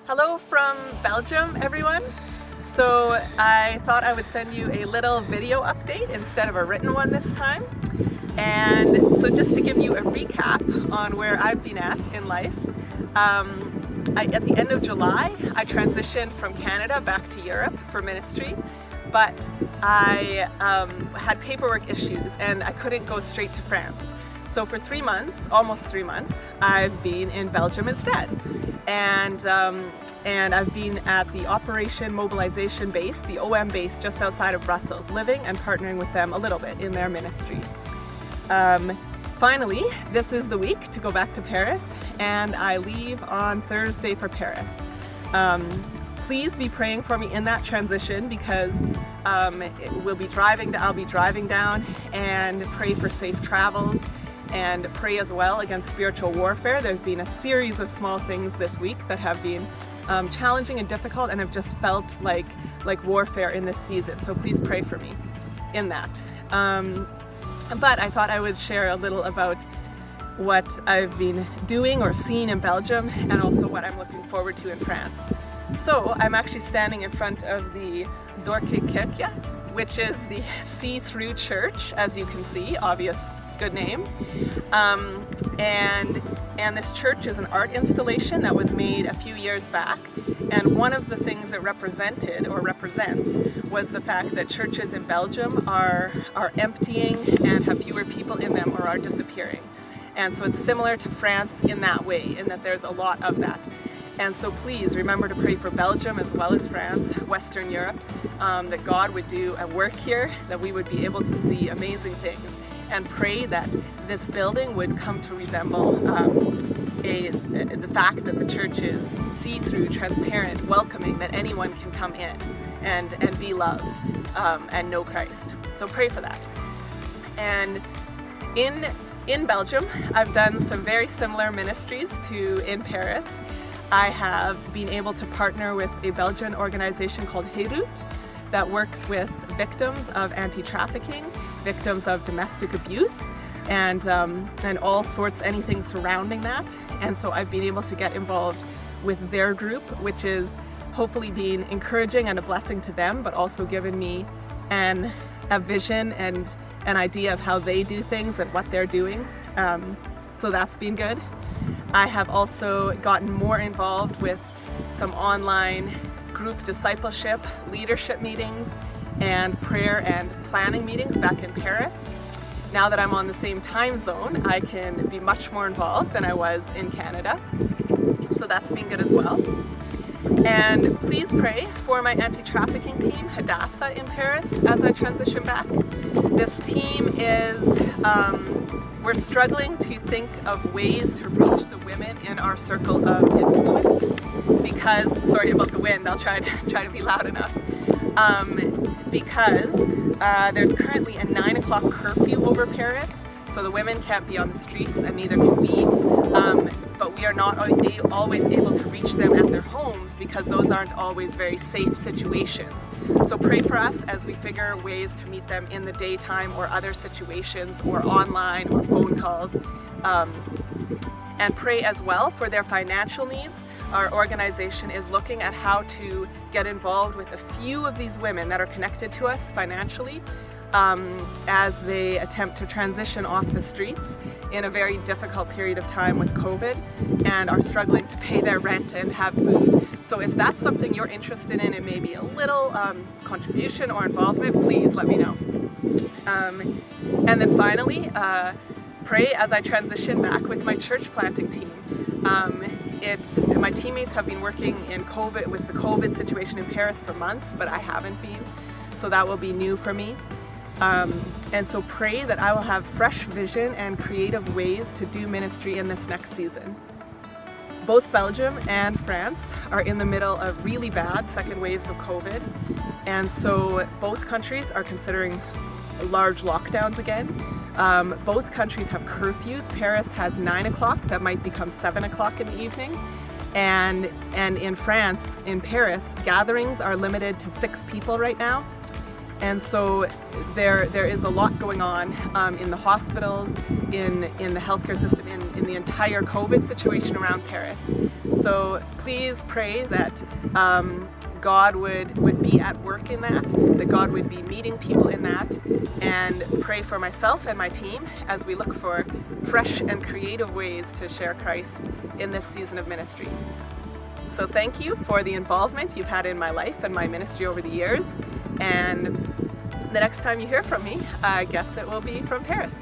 Hello from Belgium, everyone. So I thought I would send you a little video update instead of a written one this time. And so just to give you a recap on where I've been at in life, at the end of July, I transitioned from Canada back to Europe for ministry, but I had paperwork issues and I couldn't go straight to France. So for 3 months, almost 3 months, I've been in Belgium instead. And I've been at the Operation Mobilization Base, the OM base just outside of Brussels, living and partnering with them a little bit in their ministry. Finally, this is the week to go back to Paris, and I leave on Thursday for Paris. Please be praying for me in that transition because I'll be driving down, and pray for safe travels. And pray as well against spiritual warfare. There's been a series of small things this week that have been challenging and difficult, and have just felt like warfare in this season. So please pray for me in that. But I thought I would share a little about what I've been doing or seen in Belgium, and also what I'm looking forward to in France. So I'm actually standing in front of the DOORKIJKKERKJE, which is the see-through church, as you can see, obvious. Good name. And this church is an art installation that was made a few years back, and one of the things it represented or represents was the fact that churches in Belgium are emptying and have fewer people in them or are disappearing. And so it's similar to France in that way, in that there's a lot of that. And so please remember to pray for Belgium as well as France, Western Europe, that God would do a work here, that we would be able to see amazing things. And pray that this building would come to resemble the fact that the church is see-through, transparent, welcoming, that anyone can come in and be loved and know Christ. So pray for that. And in Belgium, I've done some very similar ministries to in Paris. I have been able to partner with a Belgian organization called HET that works with victims of anti-trafficking, victims of domestic abuse, and all sorts, anything surrounding that. And so I've been able to get involved with their group, which is hopefully being encouraging and a blessing to them, but also given me a vision and an idea of how they do things and what they're doing. So that's been good. I have also gotten more involved with some online group discipleship, leadership meetings, and prayer and planning meetings back in Paris. Now that I'm on the same time zone, I can be much more involved than I was in Canada. So that's been good as well. And please pray for my anti-trafficking team, Hadassah, in Paris as I transition back. This team is, we're struggling to think of ways to reach the women in our circle of influence because, sorry about the wind, I'll try to be loud enough. Because there's currently a 9 o'clock curfew over Paris, so the women can't be on the streets and neither can we, but we are not always able to reach them at their homes because those aren't always very safe situations. So pray for us as we figure ways to meet them in the daytime or other situations or online or phone calls, and pray as well for their financial needs. Our organization is looking at how to get involved with a few of these women that are connected to us financially as they attempt to transition off the streets in a very difficult period of time with COVID and are struggling to pay their rent and have food. So if that's something you're interested in and maybe a little contribution or involvement, please let me know. And then finally, pray as I transition back with my church planting team. My teammates have been working with the COVID situation in Paris for months, but I haven't been, so that will be new for me. And so pray that I will have fresh vision and creative ways to do ministry in this next season. Both Belgium and France are in the middle of really bad second waves of COVID, and so both countries are considering large lockdowns again. Both countries have curfews. Paris has 9 o'clock that might become 7 o'clock in the evening, and in France, in Paris, gatherings are limited to 6 people right now. And so there is a lot going on in the hospitals, in the healthcare system, in the entire COVID situation around Paris. So please pray that God would be at work in that God would be meeting people in that, and pray for myself and my team as we look for fresh and creative ways to share Christ in this season of ministry. So thank you for the involvement you've had in my life and my ministry over the years, and the next time you hear from me, I guess it will be from Paris.